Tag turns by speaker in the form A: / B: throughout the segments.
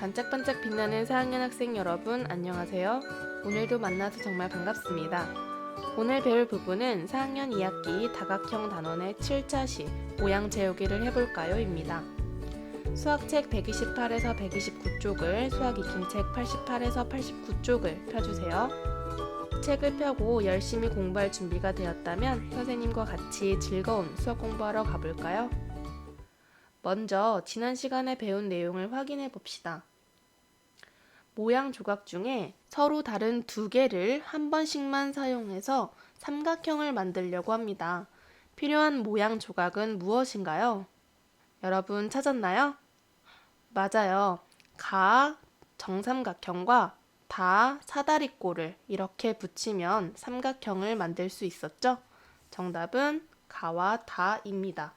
A: 반짝반짝 빛나는 4학년 학생 여러분 안녕하세요. 오늘도 만나서 정말 반갑습니다. 오늘 배울 부분은 4학년 2학기 다각형 단원의 7차 시 모양 채우기를 해볼까요? 입니다. 수학책 128에서 129쪽을 수학 익힘책 88에서 89쪽을 펴주세요. 책을 펴고 열심히 공부할 준비가 되었다면 선생님과 같이 즐거운 수학 공부하러 가볼까요? 먼저 지난 시간에 배운 내용을 확인해 봅시다. 모양 조각 중에 서로 다른 두 개를 한 번씩만 사용해서 삼각형을 만들려고 합니다. 필요한 모양 조각은 무엇인가요? 여러분 찾았나요? 맞아요. 가 정삼각형과 다 사다리꼴을 이렇게 붙이면 삼각형을 만들 수 있었죠? 정답은 가와 다입니다.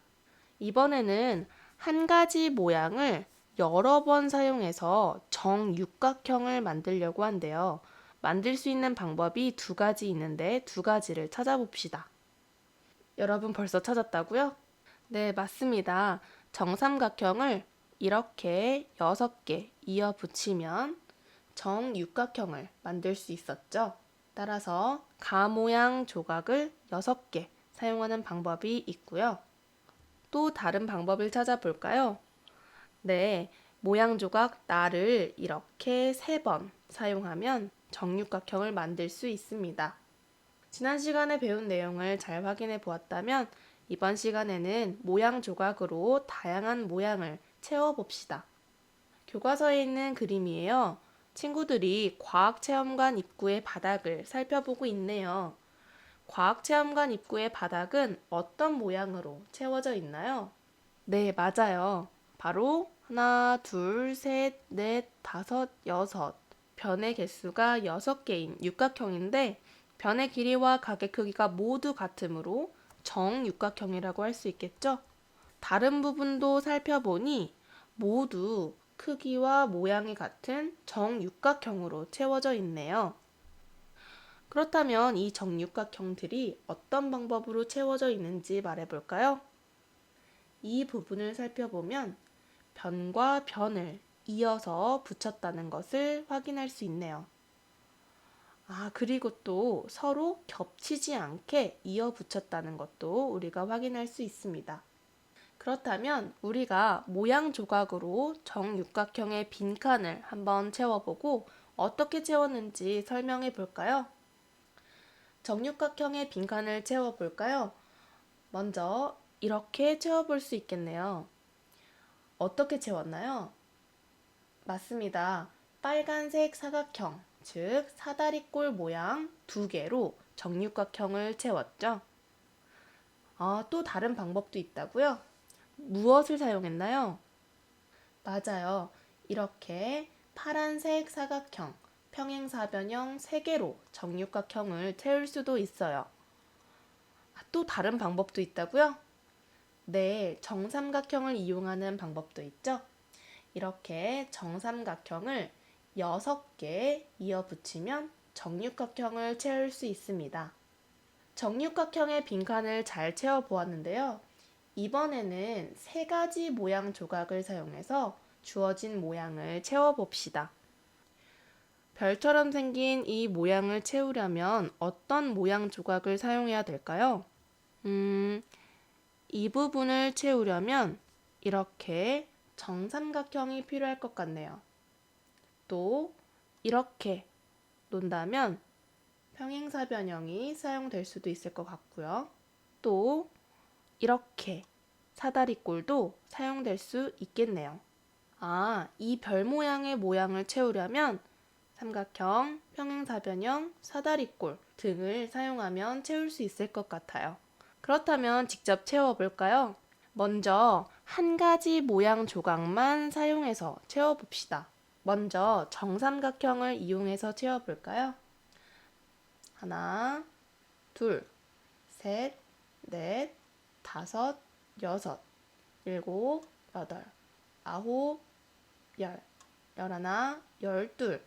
A: 이번에는 한 가지 모양을 여러 번 사용해서 정육각형을 만들려고 한대요. 만들 수 있는 방법이 두 가지 있는데 두 가지를 찾아봅시다. 여러분 벌써 찾았다고요? 네, 맞습니다. 정삼각형을 이렇게 6개 이어 붙이면 정육각형을 만들 수 있었죠. 따라서 가 모양 조각을 6개 사용하는 방법이 있고요. 또 다른 방법을 찾아볼까요? 네, 모양 조각 나를 이렇게 3번 사용하면 정육각형을 만들 수 있습니다. 지난 시간에 배운 내용을 잘 확인해 보았다면 이번 시간에는 모양 조각으로 다양한 모양을 채워봅시다. 교과서에 있는 그림이에요. 친구들이 과학체험관 입구의 바닥을 살펴보고 있네요. 과학체험관 입구의 바닥은 어떤 모양으로 채워져 있나요? 네, 맞아요. 바로 하나, 둘, 셋, 넷, 다섯, 여섯. 변의 개수가 6개인 육각형인데 변의 길이와 각의 크기가 모두 같으므로 정육각형이라고 할 수 있겠죠? 다른 부분도 살펴보니 모두 크기와 모양이 같은 정육각형으로 채워져 있네요. 그렇다면 이 정육각형들이 어떤 방법으로 채워져 있는지 말해볼까요? 이 부분을 살펴보면 변과 변을 이어서 붙였다는 것을 확인할 수 있네요. 그리고 또 서로 겹치지 않게 이어 붙였다는 것도 우리가 확인할 수 있습니다. 그렇다면 우리가 모양 조각으로 정육각형의 빈칸을 한번 채워보고 어떻게 채웠는지 설명해 볼까요? 정육각형의 빈칸을 채워볼까요? 먼저 이렇게 채워볼 수 있겠네요. 어떻게 채웠나요? 맞습니다. 빨간색 사각형, 즉 사다리꼴 모양 2개로 정육각형을 채웠죠. 또 다른 방법도 있다고요? 무엇을 사용했나요? 맞아요. 이렇게 파란색 사각형, 평행사변형 3개로 정육각형을 채울 수도 있어요. 또 다른 방법도 있다고요? 네, 정삼각형을 이용하는 방법도 있죠. 이렇게 정삼각형을 6개 이어 붙이면 정육각형을 채울 수 있습니다. 정육각형의 빈칸을 잘 채워 보았는데요. 이번에는 3가지 모양 조각을 사용해서 주어진 모양을 채워봅시다. 별처럼 생긴 이 모양을 채우려면 어떤 모양 조각을 사용해야 될까요? 이 부분을 채우려면 이렇게 정삼각형이 필요할 것 같네요. 또 이렇게 놓는다면 평행사변형이 사용될 수도 있을 것 같고요. 또 이렇게 사다리꼴도 사용될 수 있겠네요. 이 별 모양의 모양을 채우려면 삼각형, 평행사변형, 사다리꼴 등을 사용하면 채울 수 있을 것 같아요. 그렇다면 직접 채워볼까요? 먼저 한 가지 모양 조각만 사용해서 채워봅시다. 먼저 정삼각형을 이용해서 채워볼까요? 하나, 둘, 셋, 넷, 다섯, 여섯, 일곱, 여덟, 아홉, 열, 열하나, 열둘.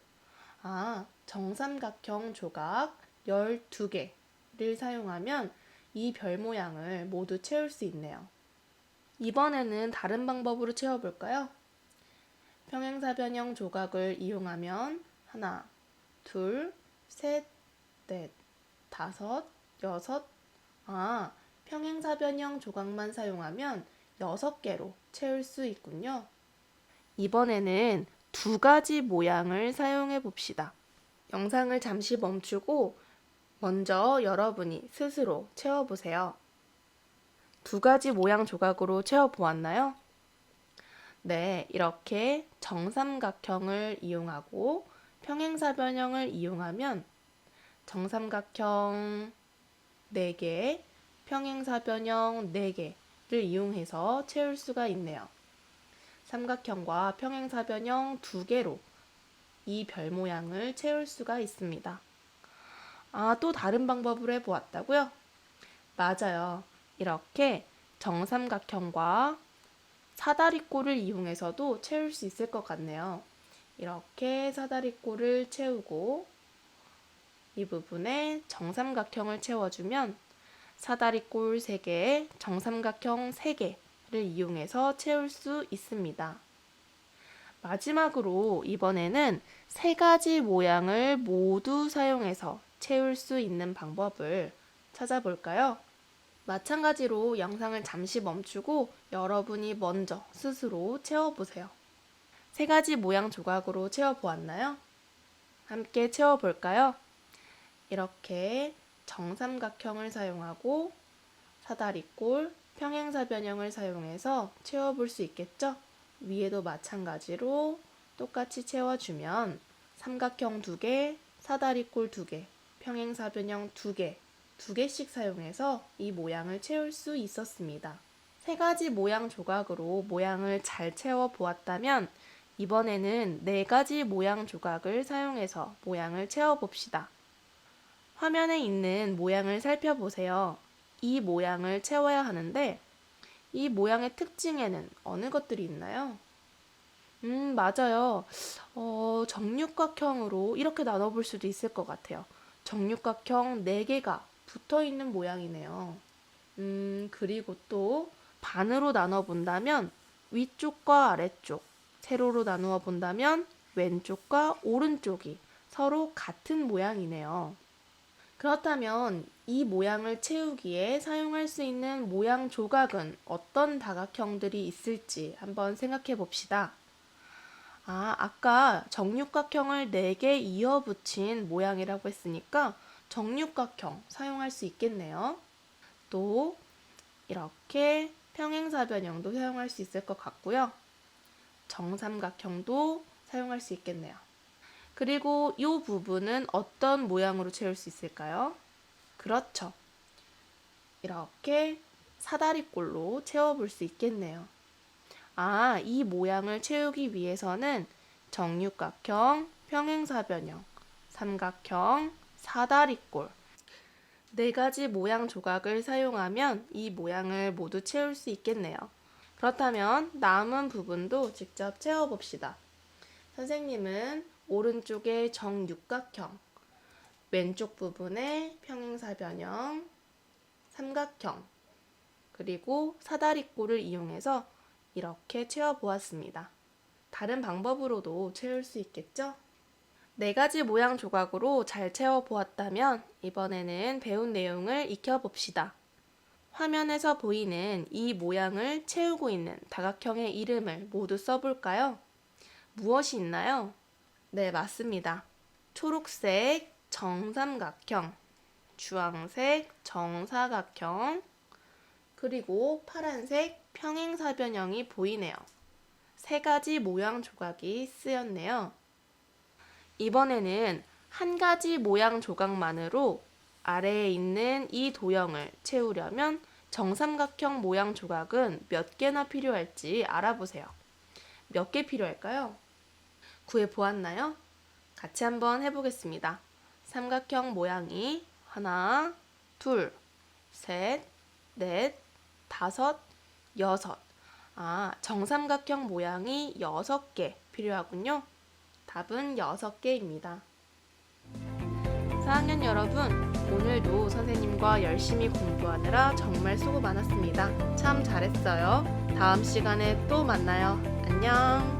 A: 정삼각형 조각 12개를 사용하면 이 별 모양을 모두 채울 수 있네요. 이번에는 다른 방법으로 채워볼까요? 평행사변형 조각을 이용하면 하나, 둘, 셋, 넷, 다섯, 여섯. 평행사변형 조각만 사용하면 6개로 채울 수 있군요. 이번에는 2가지 모양을 사용해 봅시다. 영상을 잠시 멈추고 먼저 여러분이 스스로 채워보세요. 2가지 모양 조각으로 채워보았나요? 네, 이렇게 정삼각형을 이용하고 평행사변형을 이용하면 정삼각형 4개, 평행사변형 4개를 이용해서 채울 수가 있네요. 삼각형과 평행사변형 2개로 이 별 모양을 채울 수가 있습니다. 또 다른 방법으로 해보았다고요? 맞아요. 이렇게 정삼각형과 사다리꼴을 이용해서도 채울 수 있을 것 같네요. 이렇게 사다리꼴을 채우고 이 부분에 정삼각형을 채워주면 사다리꼴 3개, 정삼각형 3개를 이용해서 채울 수 있습니다. 마지막으로 이번에는 3가지 모양을 모두 사용해서 채울 수 있는 방법을 찾아볼까요? 마찬가지로 영상을 잠시 멈추고 여러분이 먼저 스스로 채워보세요. 3가지 모양 조각으로 채워보았나요? 함께 채워볼까요? 이렇게 정삼각형을 사용하고 사다리꼴, 평행사변형을 사용해서 채워볼 수 있겠죠? 위에도 마찬가지로 똑같이 채워주면 삼각형 2개, 사다리꼴 2개, 평행사변형 2개, 2개씩 사용해서 이 모양을 채울 수 있었습니다. 3가지 모양 조각으로 모양을 잘 채워보았다면 이번에는 4가지 모양 조각을 사용해서 모양을 채워봅시다. 화면에 있는 모양을 살펴보세요. 이 모양을 채워야 하는데 이 모양의 특징에는 어느 것들이 있나요? 맞아요. 정육각형으로 이렇게 나눠볼 수도 있을 것 같아요. 정육각형 4개가 붙어있는 모양이네요. 그리고 또 반으로 나눠본다면 위쪽과 아래쪽, 세로로 나누어 본다면 왼쪽과 오른쪽이 서로 같은 모양이네요. 그렇다면 이 모양을 채우기에 사용할 수 있는 모양 조각은 어떤 다각형들이 있을지 한번 생각해 봅시다. 아까 정육각형을 4개 이어 붙인 모양이라고 했으니까 정육각형 사용할 수 있겠네요. 또 이렇게 평행사변형도 사용할 수 있을 것 같고요. 정삼각형도 사용할 수 있겠네요. 그리고 이 부분은 어떤 모양으로 채울 수 있을까요? 그렇죠. 이렇게 사다리꼴로 채워볼 수 있겠네요. 이 모양을 채우기 위해서는 정육각형, 평행사변형, 삼각형, 사다리꼴 4가지 모양 조각을 사용하면 이 모양을 모두 채울 수 있겠네요. 그렇다면 남은 부분도 직접 채워봅시다. 선생님은 오른쪽에 정육각형, 왼쪽 부분에 평행사변형, 삼각형, 그리고 사다리꼴을 이용해서 이렇게 채워보았습니다. 다른 방법으로도 채울 수 있겠죠? 4가지 모양 조각으로 잘 채워보았다면 이번에는 배운 내용을 익혀봅시다. 화면에서 보이는 이 모양을 채우고 있는 다각형의 이름을 모두 써볼까요? 무엇이 있나요? 네, 맞습니다. 초록색 정삼각형, 주황색 정사각형, 그리고 파란색 평행사변형이 보이네요. 3가지 모양 조각이 쓰였네요. 이번에는 1가지 모양 조각만으로 아래에 있는 이 도형을 채우려면 정삼각형 모양 조각은 몇 개나 필요할지 알아보세요. 몇 개 필요할까요? 구해보았나요? 같이 한번 해보겠습니다. 삼각형 모양이 하나, 둘, 셋, 넷, 다섯, 여섯. 정삼각형 모양이 6개 필요하군요. 답은 6개입니다. 4학년 여러분, 오늘도 선생님과 열심히 공부하느라 정말 수고 많았습니다. 참 잘했어요. 다음 시간에 또 만나요. 안녕.